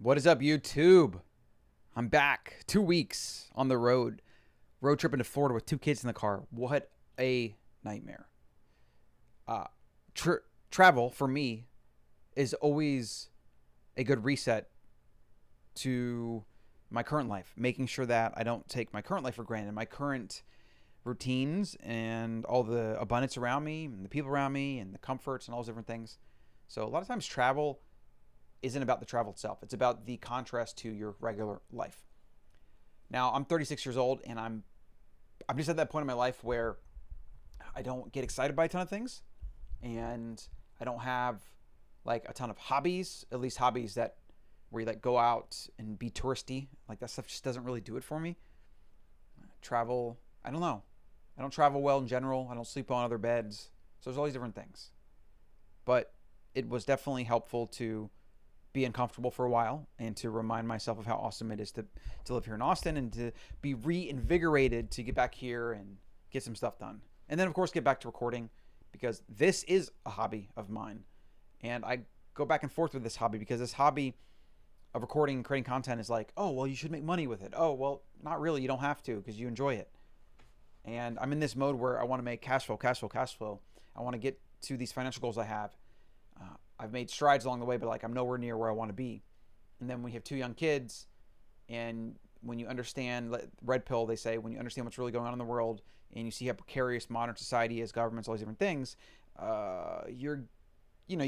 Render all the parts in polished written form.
What is up, YouTube? I'm back. 2 weeks on the road. Road trip into Florida with two kids in the car. What a nightmare. Uh, Travel, for me, is always a good reset to my current life. Making sure that I don't take my current life for granted. My current routines and all the abundance around me and the people around me and the comforts and all those different things. So a lot of times travel isn't about the travel itself. It's about the contrast to your regular life. Now, I'm 36 years old, and I'm just at that point in my life where I don't get excited by a ton of things, and I don't have like a ton of hobbies, at least hobbies that where you like go out and be touristy. Like that stuff just doesn't really do it for me. Travel, I don't know. I don't travel well in general. I don't sleep on other beds. So there's all these different things. But it was definitely helpful to be uncomfortable for a while and to remind myself of how awesome it is to live here in Austin and to be reinvigorated to get back here and get some stuff done. And then, of course, get back to recording because this is a hobby of mine. And I go back and forth with this hobby because this hobby of recording and creating content is like, oh, well, you should make money with it. Oh, well, not really. You don't have to because you enjoy it. And I'm in this mode where I want to make cash flow. I want to get to these financial goals I have. I've made strides along the way, but like I'm nowhere near where I want to be. And then we have two young kids, and when you understand red pill, they say when you understand what's really going on in the world, and you see how precarious modern society is, governments, all these different things, you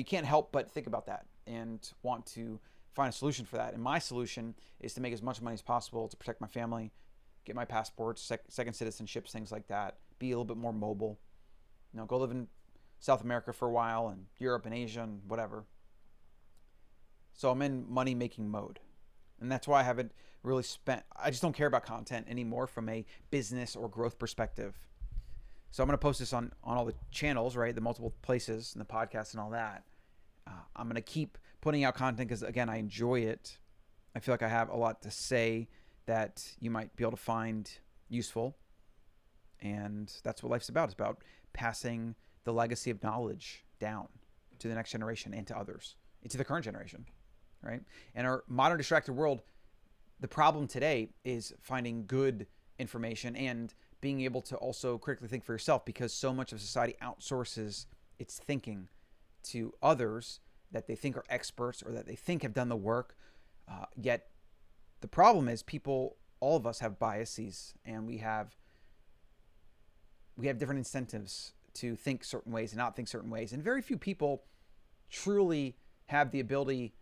can't help but think about that and want to find a solution for that. And my solution is to make as much money as possible to protect my family, get my passports, second citizenships, things like that. Be a little bit more mobile. Go live in South America for a while and Europe and Asia and whatever. So I'm in money making mode. And that's why I haven't really I just don't care about content anymore from a business or growth perspective. So I'm going to post this on all the channels, right? The multiple places and the podcast and all that. I'm going to keep putting out content because, again, I enjoy it. I feel like I have a lot to say that you might be able to find useful. And that's what life's about. It's about passing the legacy of knowledge down to the next generation and to others, into the current generation, right? In our modern distracted world, the problem today is finding good information and being able to also critically think for yourself because so much of society outsources its thinking to others that they think are experts or that they think have done the work. Yet the problem is all of us have biases and we have different incentives to think certain ways and not think certain ways. And very few people truly have the ability,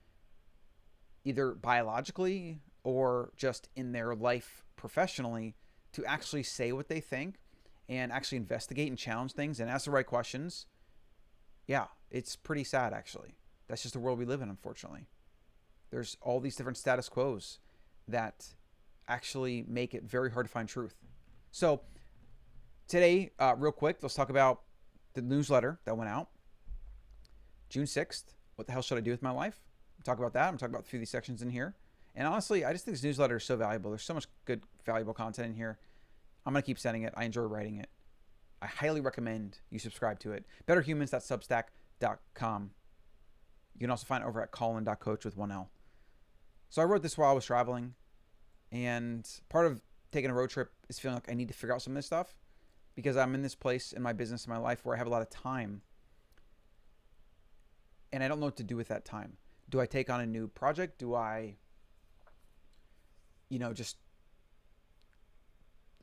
either biologically or just in their life professionally, to actually say what they think and actually investigate and challenge things and ask the right questions. Yeah, it's pretty sad, actually. That's just the world we live in, unfortunately. There's all these different status quos that actually make it very hard to find truth. So today, real quick, let's talk about the newsletter that went out June 6th. What the hell should I do with my life? Talk about that. I'm talking about a few of these sections in here. And honestly, I just think this newsletter is so valuable. There's so much good, valuable content in here. I'm going to keep sending it. I enjoy writing it. I highly recommend you subscribe to it. betterhumans.substack.com. You can also find it over at colin.coach with one L. So I wrote this while I was traveling. And part of taking a road trip is feeling like I need to figure out some of this stuff, because I'm in this place in my business, in my life, where I have a lot of time and I don't know what to do with that time. Do I take on a new project? Do I, just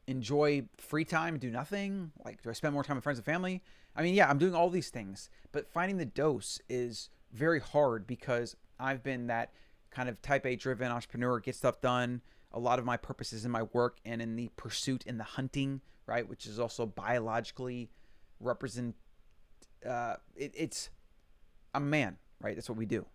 enjoy free time, do nothing? Like, do I spend more time with friends and family? I mean, yeah, I'm doing all these things, but finding the dose is very hard because I've been that kind of type A driven entrepreneur, get stuff done. A lot of my purpose is in my work and in the pursuit, in the hunting, right? Which is also biologically I'm a man, right? That's what we do.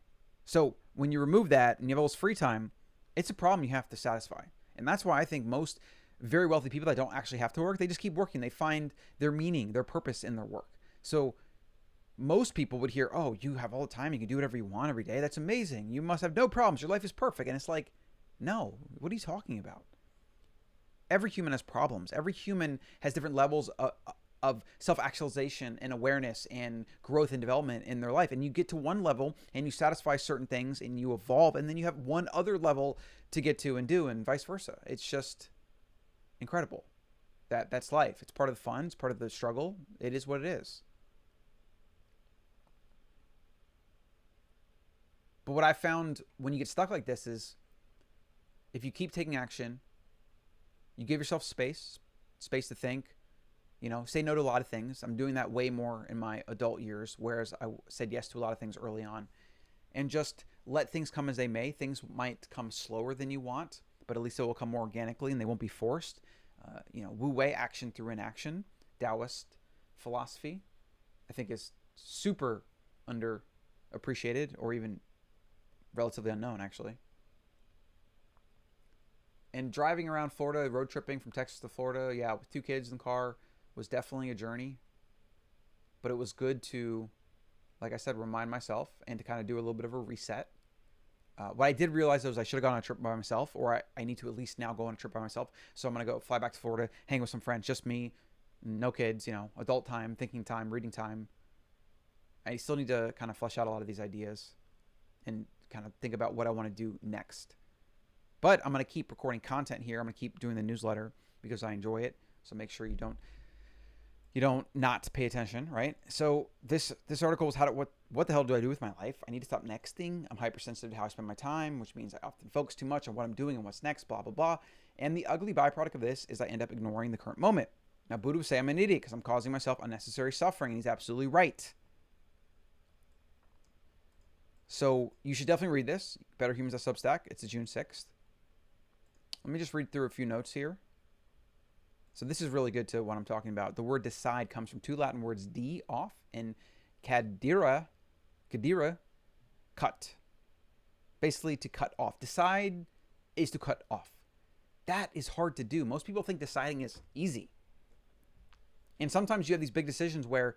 So when you remove that and you have all this free time, it's a problem you have to satisfy. And that's why I think most very wealthy people that don't actually have to work, they just keep working. They find their meaning, their purpose in their work. So most people would hear, oh, you have all the time. You can do whatever you want every day. That's amazing. You must have no problems. Your life is perfect. And it's like, no, what are you talking about? Every human has problems. Every human has different levels of self-actualization and awareness and growth and development in their life. And you get to one level and you satisfy certain things and you evolve, and then you have one other level to get to and do, and vice versa. It's just incredible. That's life. It's part of the fun. It's part of the struggle. It is what it is. But what I found when you get stuck like this is if you keep taking action, you give yourself space to think, say no to a lot of things. I'm doing that way more in my adult years, whereas I said yes to a lot of things early on. And just let things come as they may. Things might come slower than you want, but at least it will come more organically and they won't be forced. Wu Wei, action through inaction, Taoist philosophy, I think is super underappreciated or even relatively unknown, actually. And driving around Florida, road tripping from Texas to Florida, yeah, with 2 kids in the car was definitely a journey. But it was good to, like I said, remind myself and to kind of do a little bit of a reset. What I did realize was I should have gone on a trip by myself, or I need to at least now go on a trip by myself. So I'm going to go fly back to Florida, hang with some friends, just me, no kids, adult time, thinking time, reading time. I still need to kind of flesh out a lot of these ideas and kind of think about what I want to do next. But I'm going to keep recording content here. I'm going to keep doing the newsletter because I enjoy it. So make sure you don't not pay attention, right? So this article was what the hell do I do with my life? I need to stop nexting. I'm hypersensitive to how I spend my time, which means I often focus too much on what I'm doing and what's next, blah, blah, blah. And the ugly byproduct of this is I end up ignoring the current moment. Now, Buddha would say I'm an idiot because I'm causing myself unnecessary suffering, and he's absolutely right. So you should definitely read this. Better Humans at Substack. It's June 6th. Let me just read through a few notes here. So this is really good to what I'm talking about. The word decide comes from 2 Latin words, de, off, and cadere, cut. Basically to cut off. Decide is to cut off. That is hard to do. Most people think deciding is easy. And sometimes you have these big decisions where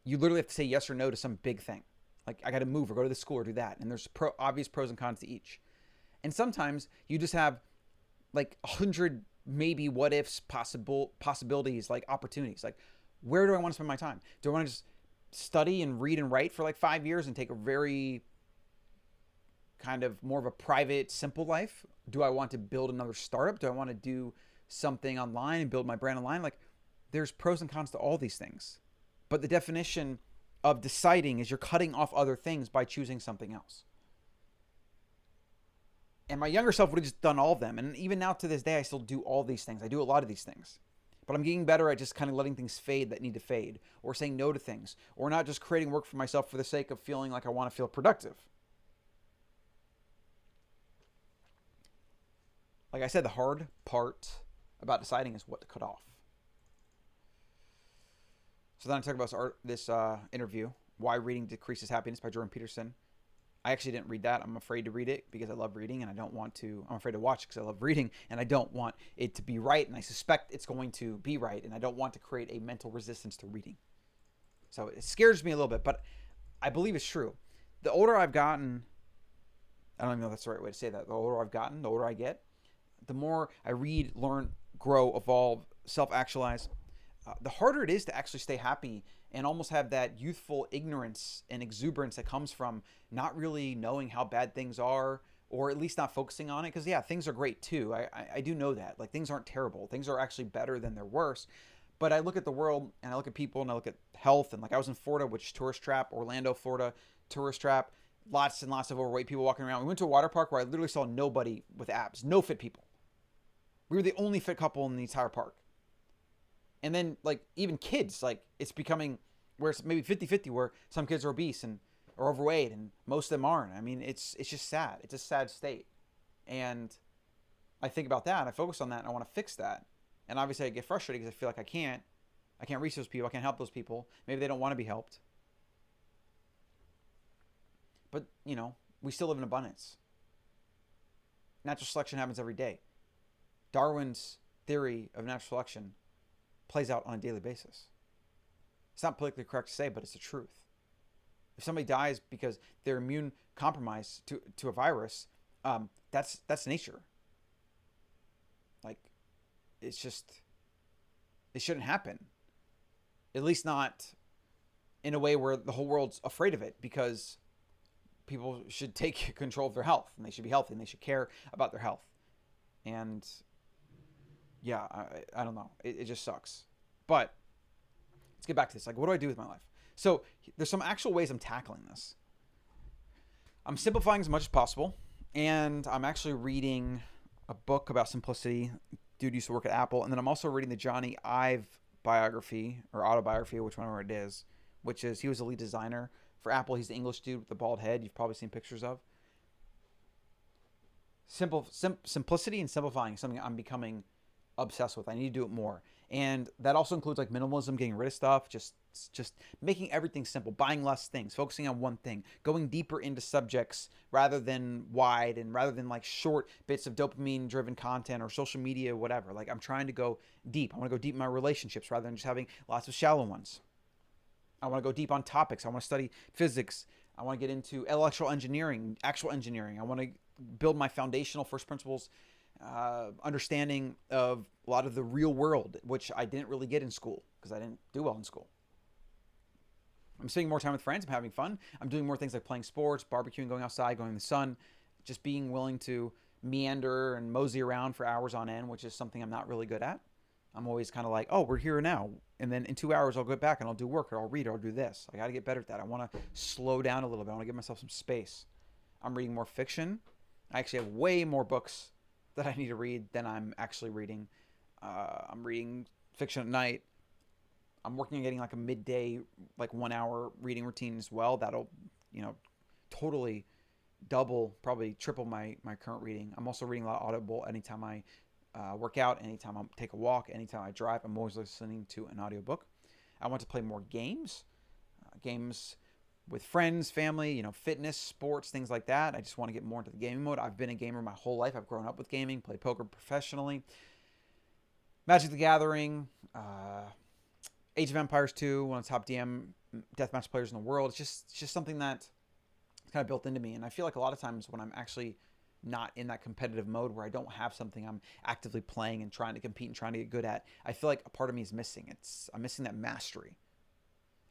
you literally have to say yes or no to some big thing. Like I got to move or go to the school or do that. And there's obvious pros and cons to each. And sometimes you just have like 100 maybe what ifs, possibilities, like opportunities. Like, where do I want to spend my time? Do I want to just study and read and write for like 5 years and take a very kind of more of a private, simple life? Do I want to build another startup? Do I want to do something online and build my brand online? Like, there's pros and cons to all these things. But the definition of deciding is you're cutting off other things by choosing something else. And my younger self would have just done all of them. And even now to this day, I still do all these things. I do a lot of these things. But I'm getting better at just kind of letting things fade that need to fade, or saying no to things, or not just creating work for myself for the sake of feeling like I want to feel productive. Like I said, the hard part about deciding is what to cut off. So then I talk about this interview, Why Reading Decreases Happiness by Jordan Peterson. I actually didn't read that. I'm afraid to read it because I love reading and I don't want to. I'm afraid to watch it because I love reading and I don't want it to be right. And I suspect it's going to be right. And I don't want to create a mental resistance to reading. So it scares me a little bit, but I believe it's true. The older I've gotten, I don't even know if that's the right way to say that. The older I've gotten, the older I get, the more I read, learn, grow, evolve, self-actualize, the harder it is to actually stay happy and almost have that youthful ignorance and exuberance that comes from not really knowing how bad things are, or at least not focusing on it. Because yeah, things are great too. I do know that. Like, things aren't terrible. Things are actually better than they're worse. But I look at the world and I look at people and I look at health, and like I was in Florida, which tourist trap, Orlando, Florida, tourist trap, lots and lots of overweight people walking around. We went to a water park where I literally saw nobody with abs, no fit people. We were the only fit couple in the entire park. And then, like, even kids, like, it's becoming where it's maybe 50-50, where some kids are obese and are overweight and most of them aren't. I mean, it's just sad. It's a sad state. And I think about that and I focus on that and I want to fix that. And obviously I get frustrated because I feel like I can't reach those people. I can't help those people. Maybe they don't want to be helped. But, we still live in abundance. Natural selection happens every day. Darwin's theory of natural selection plays out on a daily basis. It's not politically correct to say, but it's the truth. If somebody dies because they're immune compromised to a virus, that's nature. Like, it shouldn't happen. At least not in a way where the whole world's afraid of it, because people should take control of their health and they should be healthy and they should care about their health. And yeah, I don't know. It just sucks. But let's get back to this. Like, what do I do with my life? So there's some actual ways I'm tackling this. I'm simplifying as much as possible, and I'm actually reading a book about simplicity. Dude used to work at Apple, and then I'm also reading the Johnny Ive biography or autobiography, whichever it is, which is he was a lead designer for Apple. He's the English dude with the bald head you've probably seen pictures of. Simplicity and simplifying is something I'm becoming obsessed with. I need to do it more, and that also includes like minimalism, getting rid of stuff, just making everything simple, buying less things, focusing on one thing, going deeper into subjects rather than wide, and rather than like short bits of dopamine driven content or social media, whatever. Like, I'm trying to go deep. I want to go deep in my relationships rather than just having lots of shallow ones. I want to go deep on topics. I want to study physics. I want to get into electrical engineering, actual engineering. I want to build my foundational first principles understanding of a lot of the real world, which I didn't really get in school because I didn't do well in school. I'm spending more time with friends. I'm having fun. I'm doing more things like playing sports, barbecuing, going outside, going in the sun, just being willing to meander and mosey around for hours on end, which is something I'm not really good at. I'm always kind of like, oh, we're here now. And then in 2 hours, I'll go back and I'll do work, or I'll read, or I'll do this. I got to get better at that. I want to slow down a little bit. I want to give myself some space. I'm reading more fiction. I actually have way more books that I need to read than I'm actually reading. I'm reading fiction at night. I'm working on getting like a midday, like 1 hour reading routine as well. That'll, totally double, probably triple my current reading. I'm also reading a lot of Audible anytime I work out, anytime I take a walk, anytime I drive. I'm always listening to an audiobook. I want to play more games, games with friends, family, fitness, sports, things like that. I just want to get more into the gaming mode. I've been a gamer my whole life. I've grown up with gaming, played poker professionally. Magic the Gathering, Age of Empires 2, one of the top DM deathmatch players in the world. It's just something that's kind of built into me. And I feel like a lot of times when I'm actually not in that competitive mode where I don't have something I'm actively playing and trying to compete and trying to get good at, I feel like a part of me is missing. I'm missing that mastery.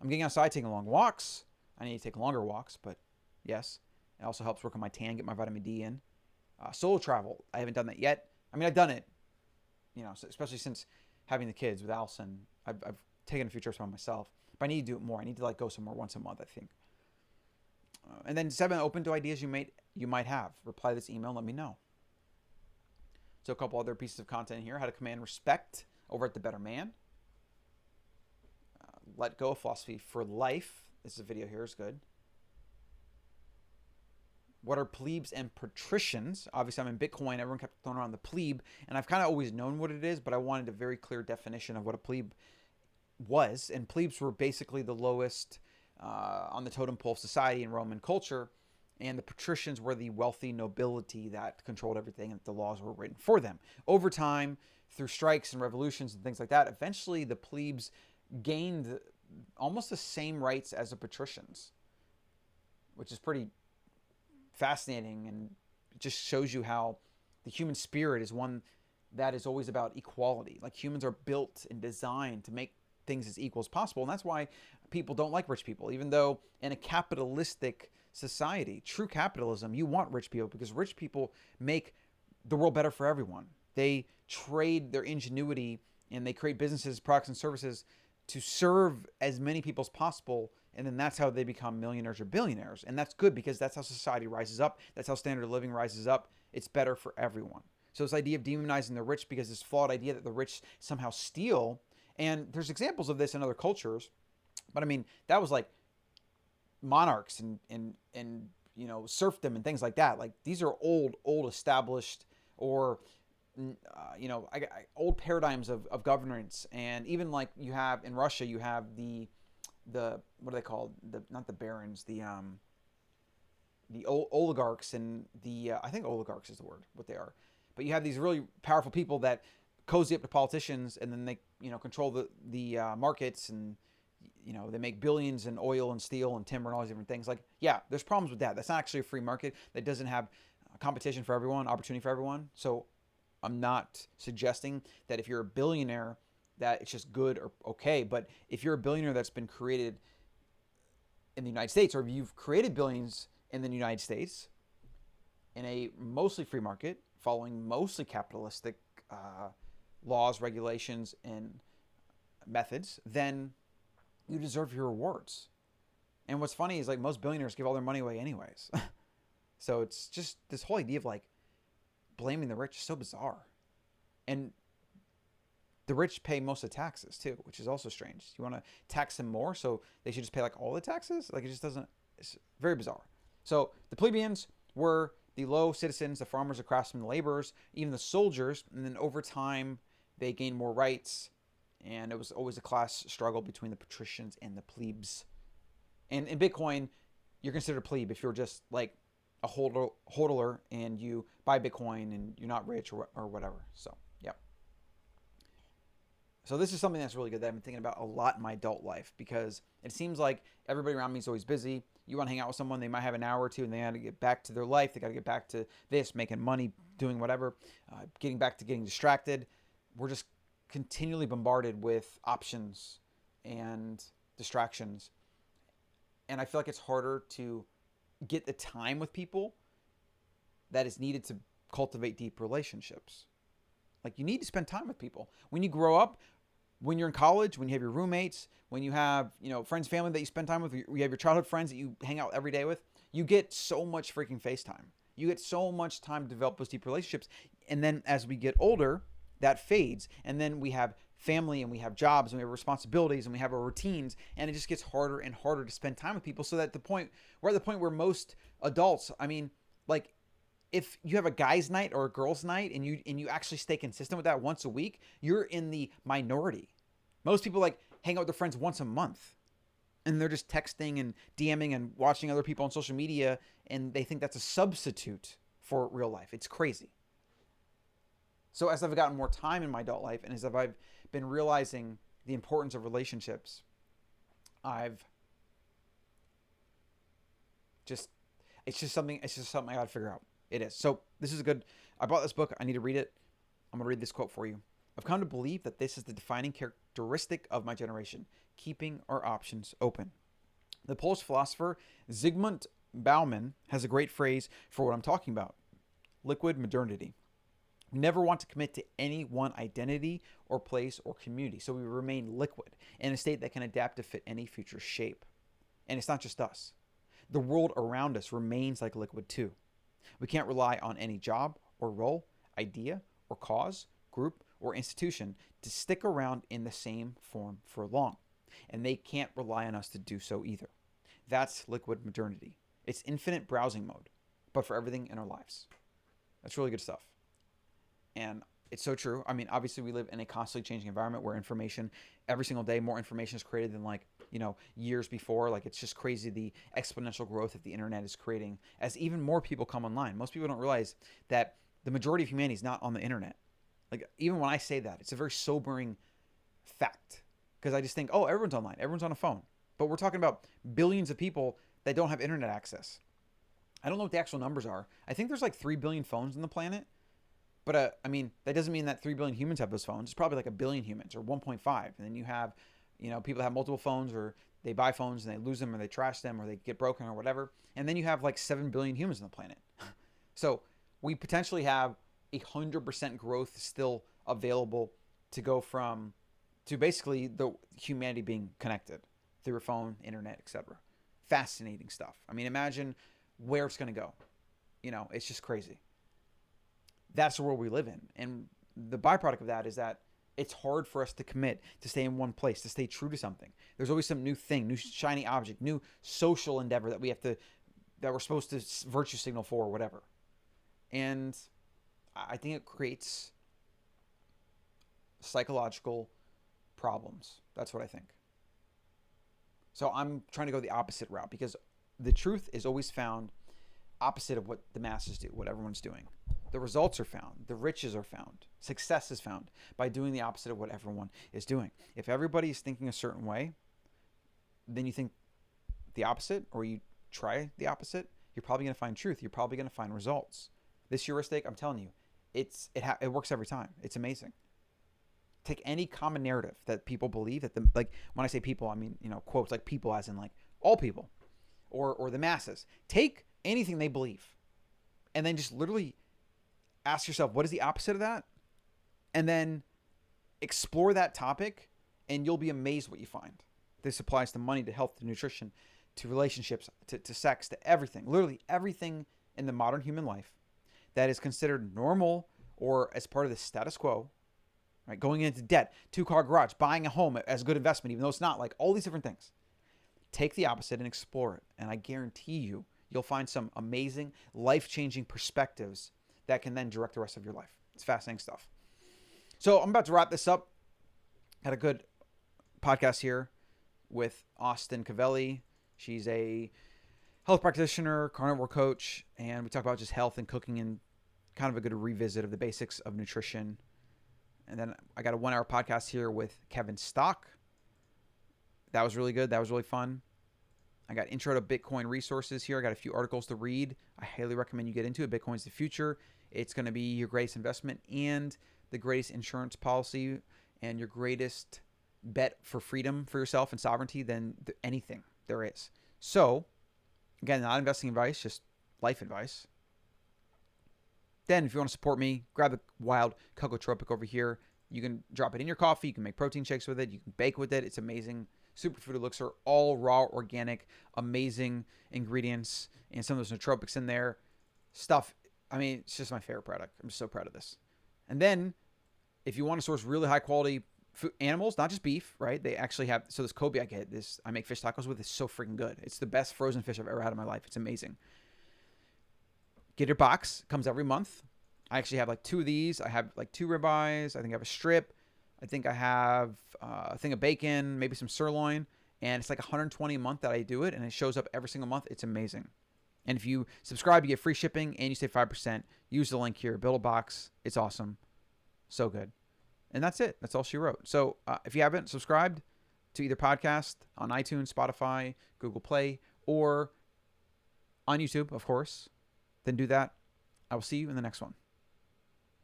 I'm getting outside, taking long walks. I need to take longer walks, but yes. It also helps work on my tan, get my vitamin D in. Solo travel, I haven't done that yet. I mean, I've done it, especially since having the kids with Allison. I've taken a few trips by myself, but I need to do it more. I need to like go somewhere once a month, I think. And then 7, open to ideas you might have. Reply to this email and let me know. So a couple other pieces of content here. How to command respect over at The Better Man. Let go of philosophy for life. This is a video here. Is good. What are plebes and patricians? Obviously, I'm in Bitcoin. Everyone kept throwing around the plebe, and I've kind of always known what it is, but I wanted a very clear definition of what a plebe was. And plebes were basically the lowest on the totem pole of society in Roman culture, and the patricians were the wealthy nobility that controlled everything, and the laws were written for them. Over time, through strikes and revolutions and things like that, eventually the plebes gained almost the same rights as the patricians, which is pretty fascinating, and it just shows you how the human spirit is one that is always about equality. Like, humans are built and designed to make things as equal as possible, and that's why people don't like rich people. Even though in a capitalistic society, true capitalism, you want rich people, because rich people make the world better for everyone. They trade their ingenuity and they create businesses, products, and services to serve as many people as possible, and then that's how they become millionaires or billionaires. And that's good, because that's how society rises up. That's how standard of living rises up. It's better for everyone. So this idea of demonizing the rich, because this flawed idea that the rich somehow steal, and there's examples of this in other cultures, but I mean, that was like monarchs and serfdom and things like that. Like, these are old established, or old paradigms of governance. And even like you have in Russia, you have the what are they called? Not the barons, the oligarchs, and I think oligarchs is the word, what they are. But you have these really powerful people that cozy up to politicians, and then they control the markets, and they make billions in oil and steel and timber and all these different things. Like, yeah, there's problems with that. That's not actually a free market. That doesn't have competition for everyone, opportunity for everyone. So I'm not suggesting that if you're a billionaire that it's just good or okay. But if you're a billionaire that's been created in the United States, or if you've created billions in the United States in a mostly free market, following mostly capitalistic laws, regulations, and methods, then you deserve your rewards. And what's funny is like most billionaires give all their money away anyways. So it's just this whole idea of like blaming the rich is so bizarre. And the rich pay most of the taxes too, which is also strange. You want to tax them more, so they should just pay like all the taxes? Like it just doesn't. It's very bizarre. So the plebeians were the low citizens, the farmers, the craftsmen, the laborers, even the soldiers, and then over time they gained more rights, and it was always a class struggle between the patricians and the plebes. And in Bitcoin, you're considered a plebe if you're just like a hodler and you buy Bitcoin and you're not rich or whatever. So, yeah. So this is something that's really good that I've been thinking about a lot in my adult life, because it seems like everybody around me is always busy. You want to hang out with someone, they might have an hour or two and they got to get back to their life. They got to get back to this, making money, doing whatever, getting back to getting distracted. We're just continually bombarded with options and distractions. And I feel like it's harder to get the time with people that is needed to cultivate deep relationships. Like you need to spend time with people. When you grow up, when you're in college, when you have your roommates, when you have, friends, family that you spend time with, you have your childhood friends that you hang out every day with, you get so much freaking face time. You get so much time to develop those deep relationships. And then as we get older, that fades. And then we have family and we have jobs and we have responsibilities and we have our routines, and it just gets harder and harder to spend time with people. So that we're at the point where most adults, like if you have a guy's night or a girl's night and you actually stay consistent with that once a week, you're in the minority. Most people like hang out with their friends once a month, and they're just texting and DMing and watching other people on social media, and they think that's a substitute for real life. It's crazy. So as I've gotten more time in my adult life, and as I've been realizing the importance of relationships, it's just something I got to figure out. It is. So this is I bought this book. I need to read it. I'm going to read this quote for you. I've come to believe that this is the defining characteristic of my generation, keeping our options open. The Polish philosopher Zygmunt Bauman has a great phrase for what I'm talking about: liquid modernity. We never want to commit to any one identity or place or community, so we remain liquid in a state that can adapt to fit any future shape. And it's not just us. The world around us remains like liquid too. We can't rely on any job or role, idea or cause, group or institution to stick around in the same form for long. And they can't rely on us to do so either. That's liquid modernity. It's infinite browsing mode, but for everything in our lives. That's really good stuff. And it's so true. Obviously we live in a constantly changing environment where information, every single day, more information is created than years before. Like it's just crazy the exponential growth that the internet is creating as even more people come online. Most people don't realize that the majority of humanity is not on the internet. Like even when I say that, it's a very sobering fact, because I just think, oh, everyone's online, everyone's on a phone. But we're talking about billions of people that don't have internet access. I don't know what the actual numbers are. I think there's like 3 billion phones on the planet. But that doesn't mean that 3 billion humans have those phones. It's probably like a billion humans, or 1.5. And then you have, people that have multiple phones, or they buy phones and they lose them, or they trash them, or they get broken, or whatever. And then you have like 7 billion humans on the planet. So we potentially have 100% growth still available to go to basically the humanity being connected through a phone, internet, etc. Fascinating stuff. Imagine where it's going to go. It's just crazy. That's the world we live in. And the byproduct of that is that it's hard for us to commit, to stay in one place, to stay true to something. There's always some new thing, new shiny object, new social endeavor that we're supposed to virtue signal for, or whatever. And I think it creates psychological problems. That's what I think. So I'm trying to go the opposite route, because the truth is always found opposite of what the masses do, what everyone's doing. The results are found. The riches are found. Success is found by doing the opposite of what everyone is doing. If everybody is thinking a certain way, then you think the opposite, or you try the opposite, you're probably going to find truth. You're probably going to find results. This heuristic, I'm telling you, it works every time. It's amazing. Take any common narrative that people believe that like when I say people, I mean, quotes like people as in like all people or the masses. Take anything they believe and then just literally ask yourself, what is the opposite of that? And then explore that topic and you'll be amazed what you find. This applies to money, to health, to nutrition, to relationships, to sex, to everything. Literally everything in the modern human life that is considered normal or as part of the status quo, right? Going into debt, 2-car garage, buying a home as a good investment, even though it's not, like all these different things. Take the opposite and explore it. And I guarantee you'll find some amazing, life-changing perspectives that can then direct the rest of your life. It's fascinating stuff. So I'm about to wrap this up. Had a good podcast here with Austin Cavelli. She's a health practitioner, carnivore coach, and we talk about just health and cooking and kind of a good revisit of the basics of nutrition. And then I got a 1-hour podcast here with Kevin Stock. That was really good. That was really fun. I got intro to Bitcoin resources here. I got a few articles to read. I highly recommend you get into it. Bitcoin's the future. It's going to be your greatest investment and the greatest insurance policy and your greatest bet for freedom for yourself and sovereignty than anything there is. So, again, not investing advice, just life advice. Then, if you want to support me, grab the wild cocoa tropic over here. You can drop it in your coffee. You can make protein shakes with it. You can bake with it. It's amazing. Superfood elixir, all raw, organic, amazing ingredients, and some of those nootropics in there. Stuff, I mean, it's just my favorite product. I'm just so proud of this. And then, if you want to source really high quality food, animals, not just beef, right? They actually have, so this Kobe I make fish tacos with is so freaking good. It's the best frozen fish I've ever had in my life. It's amazing. Get your box. Comes every month. I actually have like 2 of these. I have like 2 ribeyes. I think I have a strip. I think I have a thing of bacon, maybe some sirloin. And it's like $120 a month that I do it. And it shows up every single month. It's amazing. And if you subscribe, you get free shipping and you save 5%. Use the link here. Build a box. It's awesome. So good. And that's it. That's all she wrote. So if you haven't subscribed to either podcast on iTunes, Spotify, Google Play, or on YouTube, of course, then do that. I will see you in the next one.